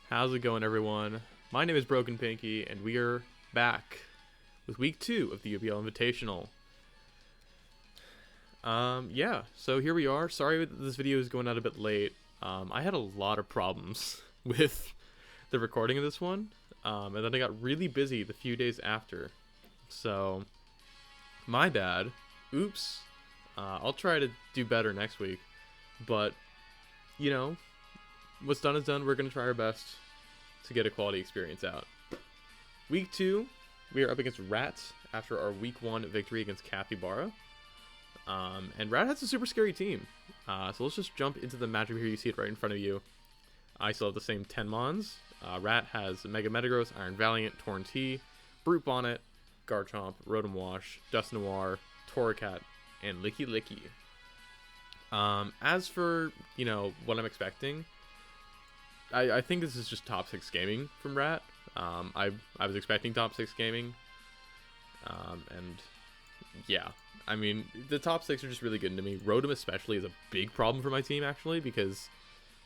How's it going, everyone? My name is Broken Pinky, and we are back with week 2 of the UBL Invitational. Yeah, so here we are. Sorry that this video is going out a bit late. I had a lot of problems with the recording of this one, and then I got really busy the few days after. So, my bad. Oops. I'll try to do better next week, but, you know, what's done is done. We're going to try our best to get a quality experience out. Week 2, we are up against Rat after our week 1 victory against Cathy. And Rat has a super scary team. So let's just jump into the matchup here. You see it right in front of you. I still have the same 10 Mons. Rat has Mega Metagross, Iron Valiant, Torn T, Brute Bonnet, Garchomp, Rotom Wash, Dust Noir, Torracat, and Licky Licky. As for, what I'm expecting, I think this is just top 6 gaming from Rat. I was expecting top 6 gaming. And yeah, I mean, the top 6 are just really good to me. Rotom especially is a big problem for my team, actually, because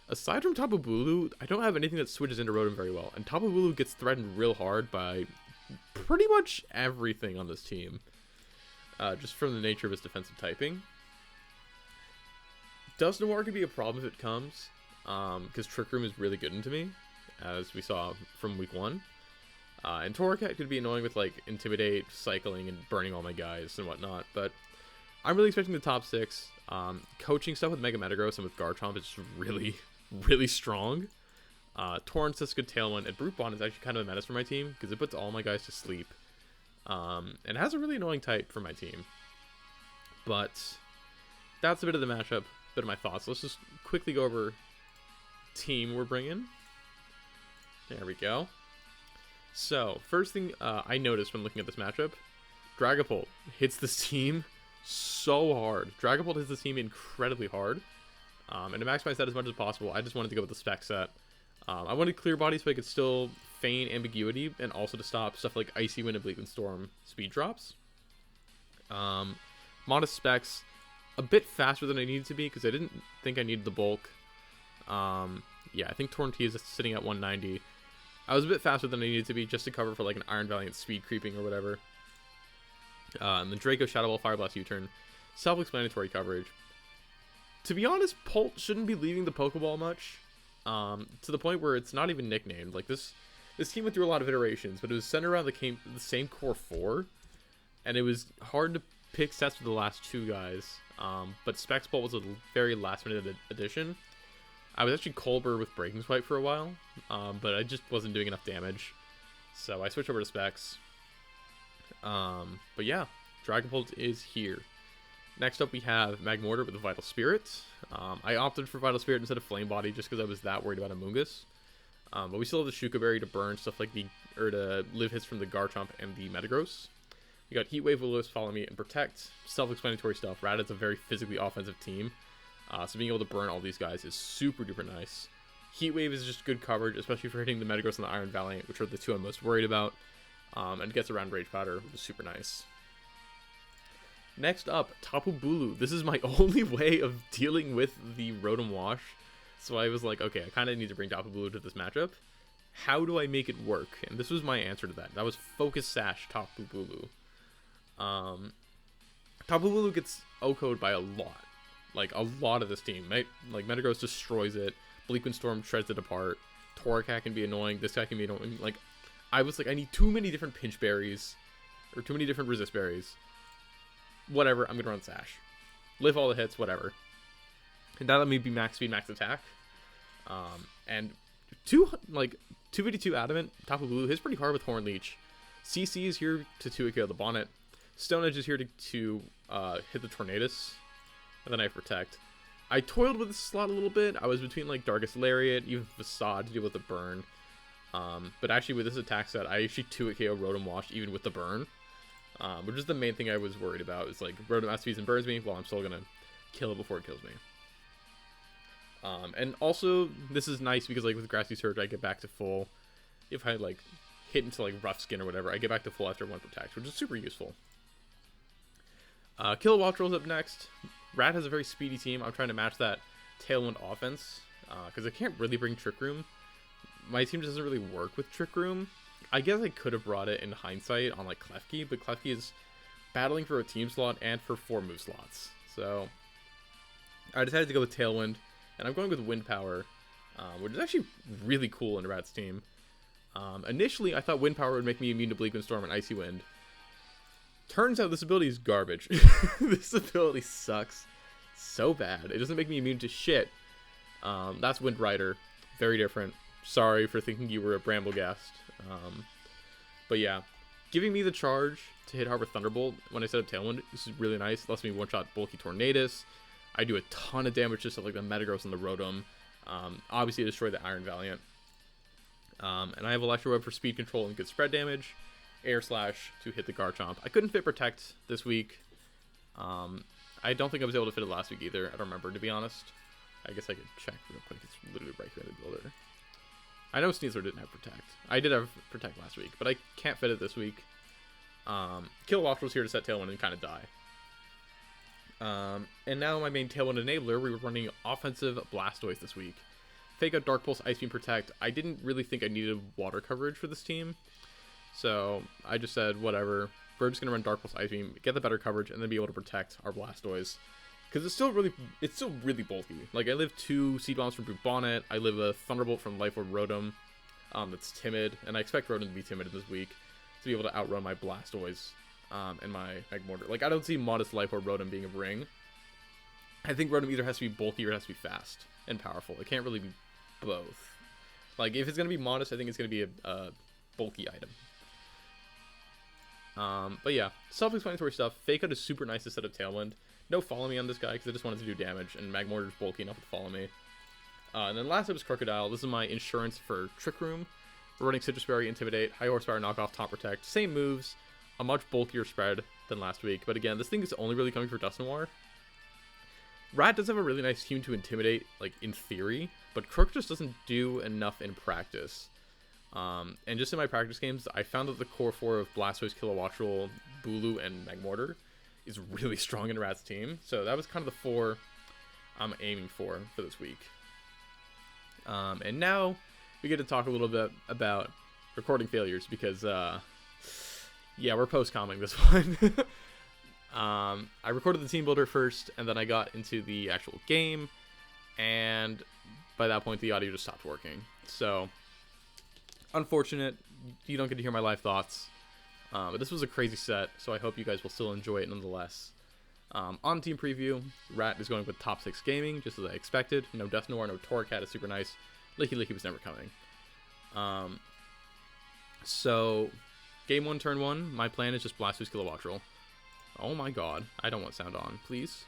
aside from Tapu Bulu, I don't have anything that switches into Rotom very well. And Tapu Bulu gets threatened real hard by pretty much everything on this team, just from the nature of its defensive typing. Dust Noir could be a problem if it comes, because Trick Room is really good into me, as we saw from week 1. And Torracat could be annoying with, like, Intimidate, Cycling, and burning all my guys and whatnot, but I'm really expecting the top 6. Coaching stuff with Mega Metagross and with Garchomp is just really, really strong. Torrent's is a good Tailwind, and Brute Bond is actually kind of a menace for my team, because it puts all my guys to sleep. And has a really annoying type for my team. But that's a bit of the matchup, a bit of my thoughts. Let's just quickly go over team we're bringing. There we go. So, first thing I noticed when looking at this matchup, Dragapult hits this team so hard. Dragapult hits this team incredibly hard. And to maximize that as much as possible, I just wanted to go with the spec set. I wanted Clear Body so I could still feign ambiguity and also to stop stuff like Icy Wind and Bleak Storm speed drops. Modest specs, a bit faster than I needed to be because I didn't think I needed the bulk. Yeah, I think Torn T is sitting at 190. I was a bit faster than I needed to be just to cover for like an Iron Valiant speed creeping or whatever. And the Draco Shadow Ball Fire Blast U-turn. Self-explanatory coverage. To be honest, Pult shouldn't be leaving the Pokeball much. To the point where it's not even nicknamed. Like this team went through a lot of iterations, but it was centered around the same core 4. And it was hard to pick sets for the last 2 guys. But Specs Pult was a very last minute addition. I was actually Colbur with Breaking Swipe for a while, but I just wasn't doing enough damage, so I switched over to Specs. But yeah, Dragapult is here. Next up we have Magmortar with a Vital Spirit. I opted for Vital Spirit instead of Flame Body just because I was that worried about Amoonguss. But we still have the Shuka Berry to burn stuff like to live hits from the Garchomp and the Metagross. We got Heat Wave, Will Follow Me, and Protect. Self-explanatory stuff. Raditz a very physically offensive team. So being able to burn all these guys is super duper nice. Heat Wave is just good coverage, especially for hitting the Metagross and the Iron Valiant, which are the 2 I'm most worried about. And it gets around Rage Powder, which is super nice. Next up, Tapu Bulu. This is my only way of dealing with the Rotom Wash. So I was like, okay, I kind of need to bring Tapu Bulu to this matchup. How do I make it work? And this was my answer to that. That was Focus Sash Tapu Bulu. Tapu Bulu gets OHKO'd by a lot. Like, a lot of this team. Like, Metagross destroys it. Bleak Storm shreds it apart. Torracat can be annoying. This guy can be annoying. Like, I was like, I need too many different Pinch Berries. Or too many different Resist Berries. Whatever, I'm gonna run Sash. Live all the hits, whatever. And that let me be max speed, max attack. And 252 Adamant, Tapu Bulu hits pretty hard with Horn Leech. CC is here to 2-KO the Bonnet. Stone Edge is here to hit the Tornadus. And then I Protect. I toiled with this slot a little bit. I was between like Darkest Lariat, even Facade to deal with the burn. But actually with this attack set, I actually 2-KO Rotom Wash even with the burn. Which is the main thing I was worried about. Is like Rotom Asphy's and burns me while I'm still gonna kill it before it kills me. And also this is nice because like with Grassy Surge I get back to full. If I like hit into like Rough Skin or whatever, I get back to full after 1 Protect, which is super useful. Kilowattrol's up next. Rat has a very speedy team. I'm trying to match that Tailwind offense, because I can't really bring Trick Room. my team doesn't really work with Trick Room. I guess I could have brought it in hindsight on like Klefki, but Klefki is battling for a team slot and for 4 move slots. So I decided to go with Tailwind, and I'm going with Wind Power, which is actually really cool in Rat's team. Initially, I thought Wind Power would make me immune to Bleak Wind Storm and Icy Wind. Turns out this ability is garbage. This ability sucks so bad. It doesn't make me immune to shit. That's Wind Rider. Very different. Sorry for thinking you were a Bramblegast. But yeah, giving me the charge to hit Harbor Thunderbolt when I set up Tailwind, this is really nice. It lets me one-shot Bulky Tornadus. I do a ton of damage just to like the Metagross and the Rotom. Obviously, I destroy the Iron Valiant. And I have Electro Web for speed control and good spread damage. Air Slash to hit the Garchomp. I couldn't fit Protect this week. I don't think I was able to fit it last week either. I don't remember, to be honest. I guess I could check real quick. It's literally right here in the builder. I know Sneasler didn't have Protect. I did have Protect last week, but I can't fit it this week. Kilowattrel was here to set Tailwind and kind of die. And now my main Tailwind enabler, we were running offensive Blastoise this week. Fake out Dark Pulse, Ice Beam, Protect. I didn't really think I needed water coverage for this team. So I just said, whatever. We're just going to run Dark Pulse, Ice Beam, get the better coverage, and then be able to protect our Blastoise. Because it's still really bulky. Like, I live 2 Seed Bombs from Bonnet. I live a Thunderbolt from Life Orb Rotom that's timid. And I expect Rotom to be timid this week to be able to outrun my Blastoise and my Magmortar. Like, I don't see modest Life Orb Rotom being a ring. I think Rotom either has to be bulky or it has to be fast and powerful. It can't really be both. Like, if it's going to be modest, I think it's going to be a bulky item. But yeah, self-explanatory stuff. Fake Out is super nice to set up Tailwind. No follow me on this guy because I just wanted to do damage, and Magmortar is bulky enough to follow me. And then last up is Crocodile. This is my insurance for Trick Room. We're running Citrus Berry, Intimidate, High Horsepower, Knockoff, Taunt Protect. Same moves, a much bulkier spread than last week. But again, this thing is only really coming for Dusknoir. Rat does have a really nice team to Intimidate, like, in theory, but Crook just doesn't do enough in practice. And just in my practice games, I found that the core 4 of Blastoise, Kilowattrel, Bulu, and Magmortar is really strong in Rat's team. So that was kind of the 4 I'm aiming for this week. And now we get to talk a little bit about recording failures because, yeah, we're post-comming this one. I recorded the team builder first, and then I got into the actual game, and by that point, the audio just stopped working. So, unfortunate, you don't get to hear my live thoughts, but this was a crazy set, so I hope you guys will still enjoy it nonetheless. On team preview, Rat is going with top 6 gaming, just as I expected. No Dusknoir, no Torracat is super nice. Licky was never coming. So, game 1, turn 1, my plan is just Blastoise, Kilowattrel. Oh my god, I don't want sound on, please.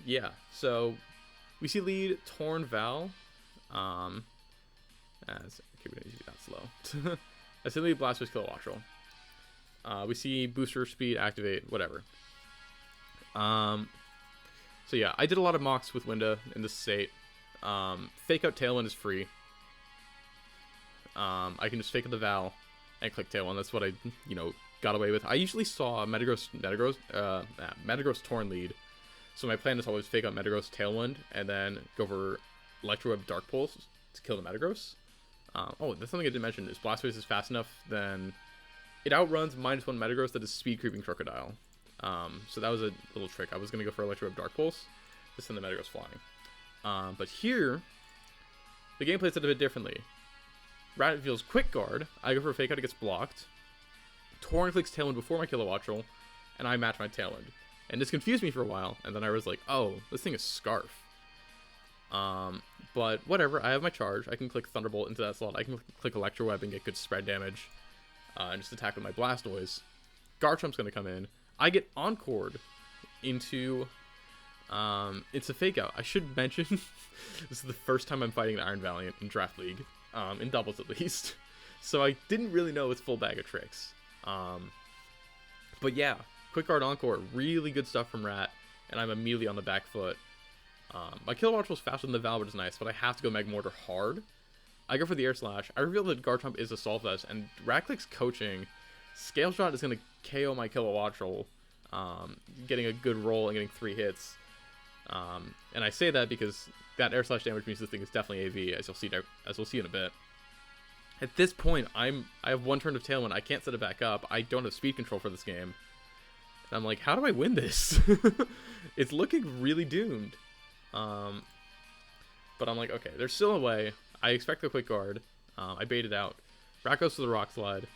Yeah, so we see lead Torn Val. Okay, we don't need to be that slow. I see lead Blastoise, Kilowattrel. We see booster speed activate, whatever. So yeah, I did a lot of mocks with Winda in this state. Fake out Tailwind is free. I can just fake out the Val and click Tailwind. That's what I, got away with. I usually saw Metagross Torn lead. So my plan is always fake out Metagross Tailwind and then go for Electro Web Dark Pulse to kill the Metagross. Oh, that's something I didn't mention. Is Blastoise is fast enough, then it outruns -1 Metagross that is speed creeping Crocodile. So that was a little trick. I was going to go for Electro Web Dark Pulse to send the Metagross flying. But here, the game plays it a bit differently. Rat feels Quick Guard. I go for a Fake Out, it gets blocked. Torn clicks Tailwind before my Kilowattrel, and I match my Tailwind. And this confused me for a while, and then I was like, oh, this thing is Scarf. But whatever, I have my charge. I can click Thunderbolt into that slot. I can click Electro Web and get good spread damage. And just attack with my Blastoise. Garchomp's going to come in. I get Encored into... it's a Fake Out. I should mention, this is the first time I'm fighting the Iron Valiant in Draft League. In doubles at least. So I didn't really know its full bag of tricks. But yeah, Quick Guard Encore, really good stuff from Rat, and I'm immediately on the back foot. My Kilowattrel was faster than the Val, which is nice, but I have to go Magmortar hard. I go for the Air Slash. I reveal that Garchomp is a Assault Vest, and Rat clicks Coaching. Scale Shot is going to KO my Kilowattrel, getting a good roll and getting 3 hits. And I say that because that air slash damage means this thing is definitely AV, as we'll see in a bit. At this point, I have one turn of Tailwind. I can't set it back up. I don't have speed control for this game. And I'm like, how do I win this? It's looking really doomed. But I'm like, okay, there's still a way. I expect the quick guard. I baited out. Rat goes to the rock slide.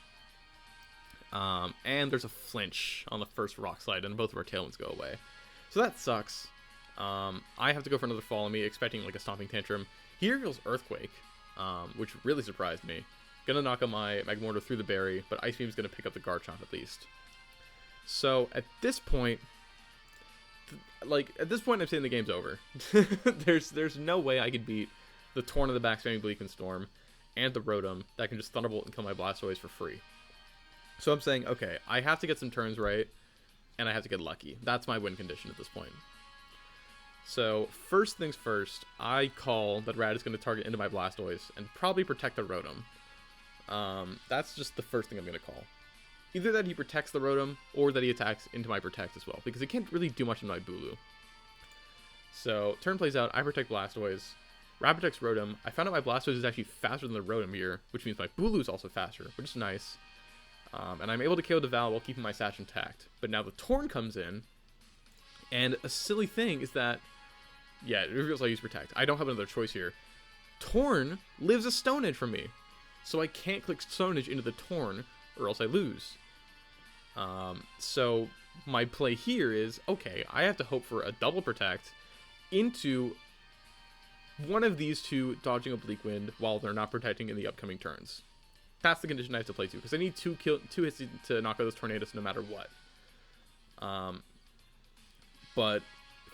And there's a flinch on the first rock slide, and both of our Tailwinds go away. So that sucks. I have to go for another Follow Me, expecting like a Stomping Tantrum. He reveals Earthquake, which really surprised me. Gonna knock on my Magmortar through the berry, but Ice Beam's gonna pick up the Garchomp at least. So at this point, I'm saying the game's over. There's no way I could beat the Torn of the back spamming Bleak and Storm and the Rotom that can just Thunderbolt and kill my Blastoise for free. So I'm saying, okay, I have to get some turns right, and I have to get lucky. That's my win condition at this point. So first things first, I call that Rat is going to target into my Blastoise and probably protect the Rotom. That's just the first thing I'm going to call. Either that he protects the Rotom, or that he attacks into my Protect as well, because he can't really do much in my Bulu. So, turn plays out, I protect Blastoise, Rat protects Rotom. I found out my Blastoise is actually faster than the Rotom here, which means my Bulu is also faster, which is nice. And I'm able to KO the Val while keeping my Sash intact. But now the Torn comes in, and a silly thing is that, yeah, it reveals I use Protect. I don't have another choice here. Torn lives a Stone Edge from me, so I can't click Stone Edge into the Torn, or else I lose. So my play here is, okay, I have to hope for a double Protect into one of these two dodging Oblique Wind while they're not protecting in the upcoming turns. That's the condition I have to play to, because I need two hits to knock out those Tornadoes no matter what. But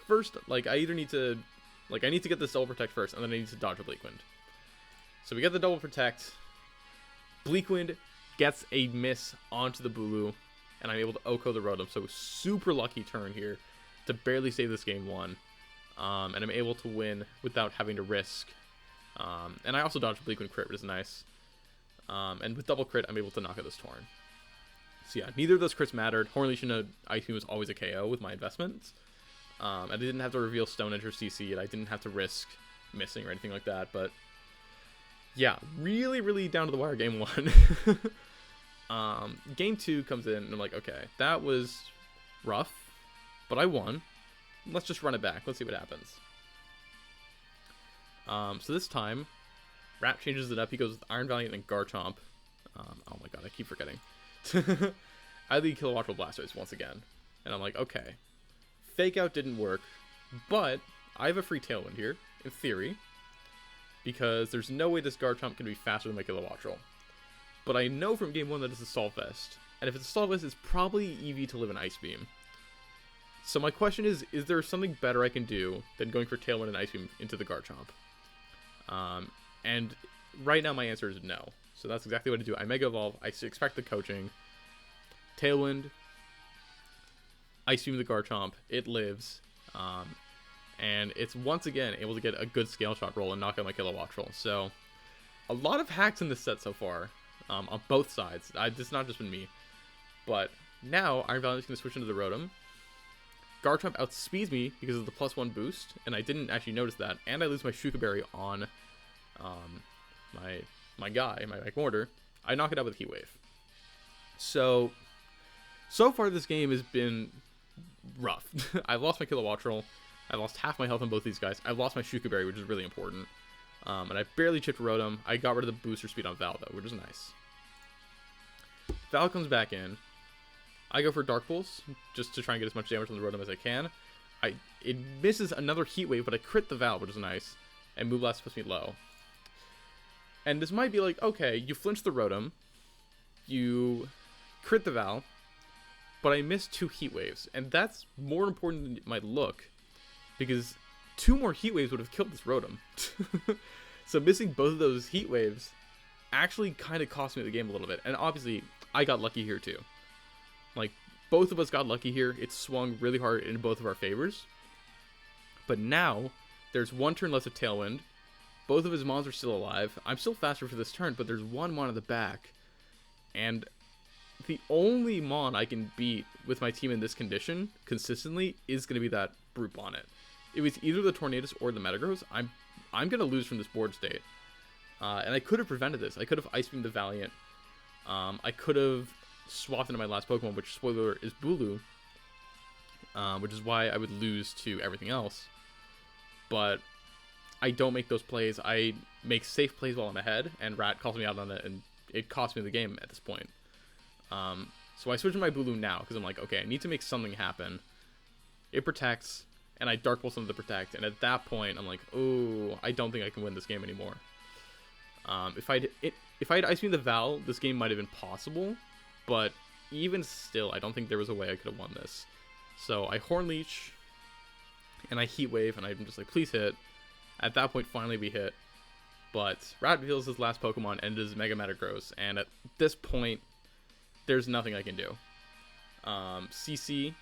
first, I either need to, I need to get this double Protect first, and then I need to dodge Oblique Wind. So we get the double Protect. Bleak Wind gets a miss onto the Bulu, and I'm able to OHKO the Rotom, so super lucky turn here to barely save this game 1. And I'm able to win without having to risk. And I also dodged Bleak Wind crit, which is nice. And with double crit, I'm able to knock out this Torn. So yeah, neither of those crits mattered. Hornleash and Ice Beam was always a KO with my investments. I didn't have to reveal Stone Edge or CC it. I didn't have to risk missing or anything like that, but yeah, really, really down to the wire game 1. Game 2 comes in, and I'm like, okay, that was rough, but I won. Let's just run it back. Let's see what happens. So this time, Rat changes it up. He goes with Iron Valiant and Garchomp. Oh my god, I keep forgetting. I lead Kilowattrel Blastoise once again. And I'm like, okay. Fake Out didn't work, but I have a free Tailwind here, in theory, because there's no way this Garchomp can be faster than my Kilowattrel. But I know from game 1 that it's a Assault Vest, and if it's a Assault Vest, it's probably EV to live an Ice Beam. So my question is there something better I can do than going for Tailwind and Ice Beam into the Garchomp? And right now my answer is no. So that's exactly what I do. I Mega Evolve, I expect the coaching, Tailwind, Ice Beam the Garchomp, it lives, and it's once again able to get a good Scale Shot roll and knock out my Kilowattrel. So a lot of hacks in this set so far, on both sides. It's not just been me. But now Iron Valiant is going to switch into the Rotom. Garchomp outspeeds me because of the +1 boost, and I didn't actually notice that. And I lose my Shuka Berry on my guy, my Magmortar. I knock it out with Heat Wave. So far this game has been rough. I've lost my Kilowattrel. I lost half my health on both these guys. I've lost my Shuka Berry, which is really important. And I barely chipped Rotom. I got rid of the booster speed on Val, though, which is nice. Val comes back in. I go for Dark Pulse, just to try and get as much damage on the Rotom as I can. It misses another Heat Wave, but I crit the Val, which is nice. And Moonblast puts me low. And this might be like, okay, you flinch the Rotom. You crit the Val. But I missed 2 Heat Waves. And that's more important than it might look. Because 2 more Heat Waves would have killed this Rotom. So missing both of those Heat Waves actually kind of cost me the game a little bit. And obviously, I got lucky here too. Both of us got lucky here. It swung really hard in both of our favors. But now, there's 1 turn left of Tailwind. Both of his mons are still alive. I'm still faster for this turn, but there's 1 mon at the back. And the only mon I can beat with my team in this condition, consistently, is going to be that Brute Bonnet. it was either the Tornadus or the Metagross, I'm gonna lose from this board state. And I could have prevented this. I could have Ice Beamed the Valiant. I could have swapped into my last Pokemon, which, spoiler, is Bulu. Which is why I would lose to everything else. But I don't make those plays. I make safe plays while I'm ahead, and Rat calls me out on it, and it cost me the game at this point. So I switch to my Bulu now, because I'm like, okay, I need to make something happen. It protects, and I Dark Pulse into the protect, and at that point, I'm like, oh, I don't think I can win this game anymore. If I'd Ice Beam the Val, this game might have been possible, but even still, I don't think there was a way I could have won this. So I Horn Leech, and I Heat Wave, and I'm just like, please hit. At that point, finally we hit. But Rat reveals his last Pokemon, and it is Mega Metagross, and at this point, there's nothing I can do. CC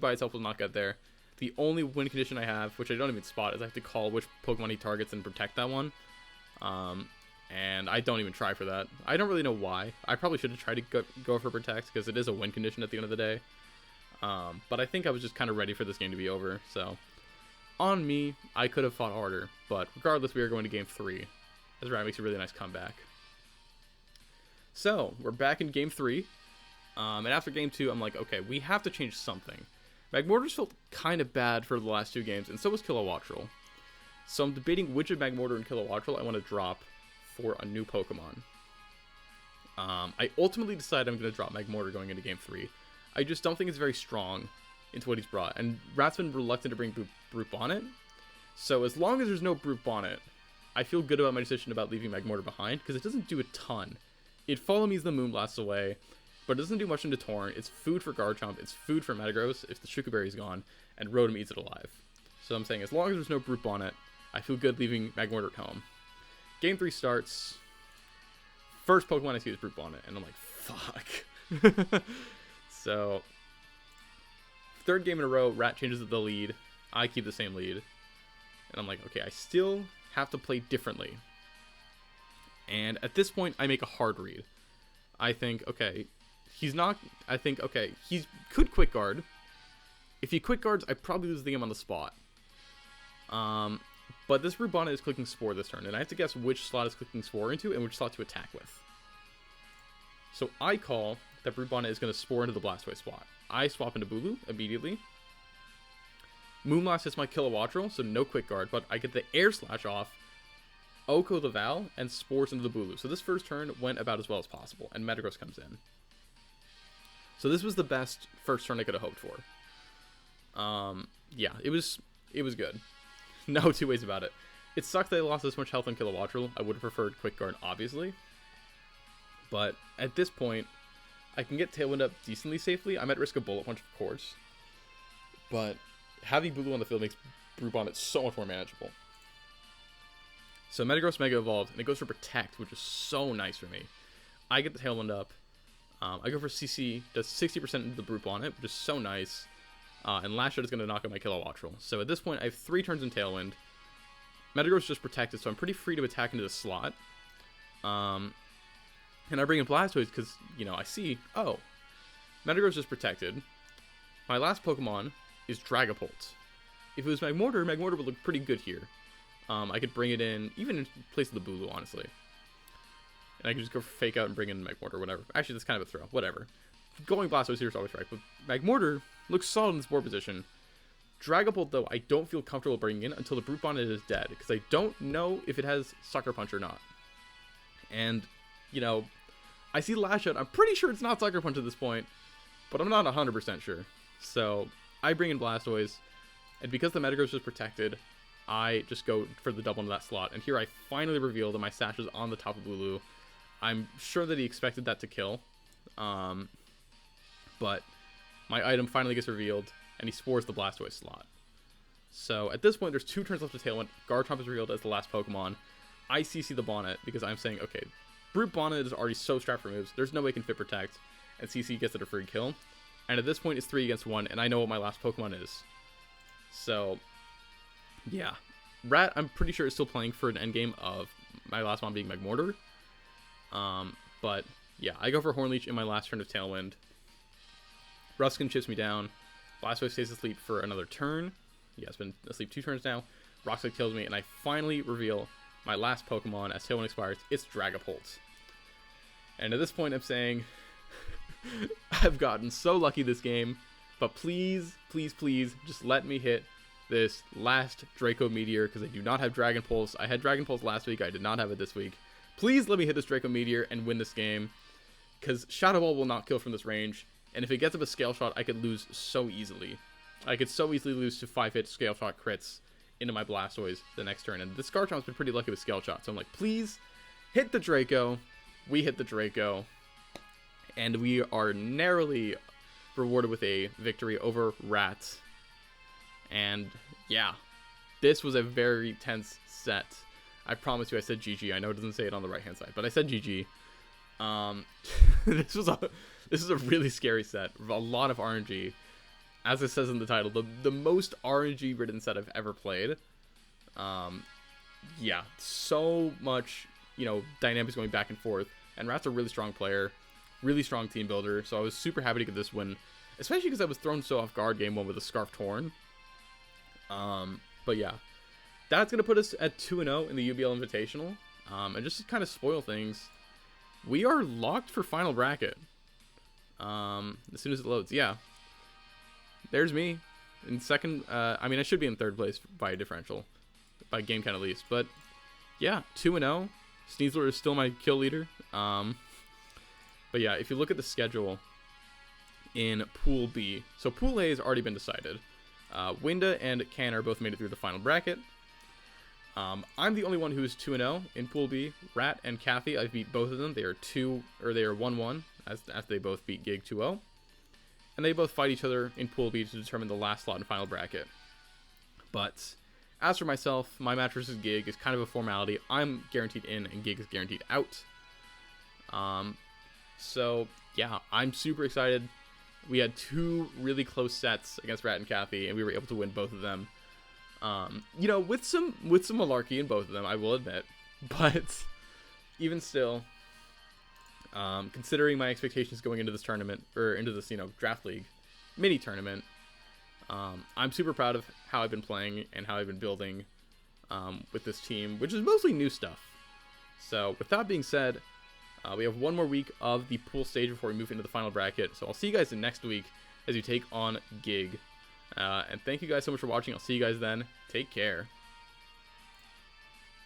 by itself will not get there. The only win condition I have, which I don't even spot, is I have to call which Pokemon he targets and protect that one. And I don't even try for that. I don't really know why. I probably should have tried to go for protect, because it is a win condition at the end of the day. But I think I was just kind of ready for this game to be over, so on me, I could have fought harder, but regardless, we are going to game 3, as Rat makes a really nice comeback. So, we're back in game 3, and after game 2, I'm like, okay, we have to change something. Magmortar's felt kind of bad for the last 2 games, and so was Kilowattrel. So I'm debating which of Magmortar and Kilowattrel I want to drop for a new Pokemon. I ultimately decided I'm going to drop Magmortar going into game 3. I just don't think it's very strong into what he's brought, and Rat's been reluctant to bring Brute Bonnet. So as long as there's no Brute Bonnet, I feel good about my decision about leaving Magmortar behind, because it doesn't do a ton. It Follow Me's the Moonblasts away, but it doesn't do much into Torn. It's food for Garchomp, it's food for Metagross if the Shuka Berry's gone, and Rotom eats it alive. So I'm saying as long as there's no Brute Bonnet, I feel good leaving Magmortar at home. Game 3 starts. First Pokemon I see is Brute Bonnet, and I'm like, fuck. So, third game in a row, Rat changes the lead. I keep the same lead. And I'm like, okay, I still have to play differently. And at this point, I make a hard read. I think, okay, he could Quick Guard. If he Quick Guards, I probably lose the game on the spot. But this Brute Bonnet is clicking Spore this turn, and I have to guess which slot is clicking Spore into and which slot to attack with. So I call that Brute Bonnet is going to Spore into the Blastoise slot. I swap into Bulu immediately. Moonblast hits my Kilowattrel, so no Quick Guard, but I get the Air Slash off, Oko the Val, and Spores into the Bulu. So this first turn went about as well as possible, and Metagross comes in. So this was the best first turn I could have hoped for. Yeah, it was good. No two ways about it. It sucked that I lost this much health on Kilowattrel. I would have preferred Quick Guard, obviously. But at this point, I can get Tailwind up decently safely. I'm at risk of Bullet Punch, of course. But having Bulu on the field makes Brute Bonnet so much more manageable. So Metagross Mega Evolved, and it goes for Protect, which is so nice for me. I get the Tailwind up. I go for CC, does 60% into the Brute Bonnet, which is so nice. And Last Shot is going to knock out my Kilowattrel. So at this point, I have 3 turns in Tailwind. Metagross just protected, so I'm pretty free to attack into the slot. And I bring in Blastoise because, I see, oh, Metagross just protected. My last Pokemon is Dragapult. If it was Magmortar, Magmortar would look pretty good here. I could bring it in, even in place of the Bulu, honestly. And I could just go for Fake Out and bring in Magmortar, whatever. Actually, that's kind of a throw, whatever. Going Blastoise here is always right, but Magmortar looks solid in this board position. Dragapult, though, I don't feel comfortable bringing in until the Brute Bonnet is dead, because I don't know if it has Sucker Punch or not. And, I see Lash Out. I'm pretty sure it's not Sucker Punch at this point, but I'm not 100% sure. So, I bring in Blastoise, and because the Metagross is protected, I just go for the double into that slot. And here I finally reveal that my Sash is on the top of Bulu. I'm sure that he expected that to kill. But my item finally gets revealed, and he Spores the Blastoise slot. So at this point, there's 2 turns left to Tailwind. Garchomp is revealed as the last Pokemon. I CC the Bonnet because I'm saying, okay, Brute Bonnet is already so strapped for moves. There's no way it can fit Protect, and CC gets it a free kill. And at this point, it's 3 against 1, and I know what my last Pokemon is. So, yeah. Rat, I'm pretty sure, is still playing for an endgame of my last one being Magmortar. But, yeah, I go for Horn Leech in my last turn of Tailwind. Ruskin chips me down. Blastoise stays asleep for another turn. Yeah, it's been asleep 2 turns now. Rockslide kills me, and I finally reveal my last Pokemon as Tail 1 expires. It's Dragapult. And at this point, I'm saying, I've gotten so lucky this game, but please, please, please, just let me hit this last Draco Meteor, because I do not have Dragon Pulse. I had Dragon Pulse last week. I did not have it this week. Please let me hit this Draco Meteor and win this game, because Shadow Ball will not kill from this range, and if it gets up a Scale Shot, I could lose so easily. I could so easily lose to 5-hit Scale Shot crits into my Blastoise the next turn, and this Garchomp's been pretty lucky with Scale Shot, so I'm like, please, hit the Draco. We hit the Draco, and we are narrowly rewarded with a victory over Rat. And yeah, this was a very tense set. I promise you I said GG. I know it doesn't say it on the right hand side, but I said GG. This is a really scary set. A lot of RNG. As it says in the title, the most RNG ridden set I've ever played. Yeah, so much, dynamics going back and forth. And Rat's a really strong player, really strong team builder. So I was super happy to get this win, especially because I was thrown so off guard game 1 with a Scarf Torn. But yeah, that's going to put us at 2-0 in the UBL Invitational. And just to kind of spoil things, we are locked for final bracket. As soon as it loads, yeah. There's me in second. I mean, I should be in third place by a differential, by game count at least. But yeah, 2-0. Sneasler is still my kill leader. But yeah, if you look at the schedule in Pool B, so Pool A has already been decided. Winda and Canner both made it through the final bracket. I'm the only one who is 2-0 in Pool B. Rat and Cathy, I've beat both of them. They are 1-1 as they both beat Gig 2-0. And they both fight each other in Pool B to determine the last slot in final bracket. But as for myself, my match versus Gig is kind of a formality. I'm guaranteed in and Gig is guaranteed out. So yeah, I'm super excited. We had 2 really close sets against Rat and Cathy, and we were able to win both of them. With some malarkey in both of them, I will admit. But even still, considering my expectations going into this tournament, or into this, draft league mini tournament, I'm super proud of how I've been playing and how I've been building with this team, which is mostly new stuff. So with that being said, we have 1 more week of the pool stage before we move into the final bracket. So I'll see you guys in next week as we take on Gig. And thank you guys so much for watching. I'll see you guys then. Take care.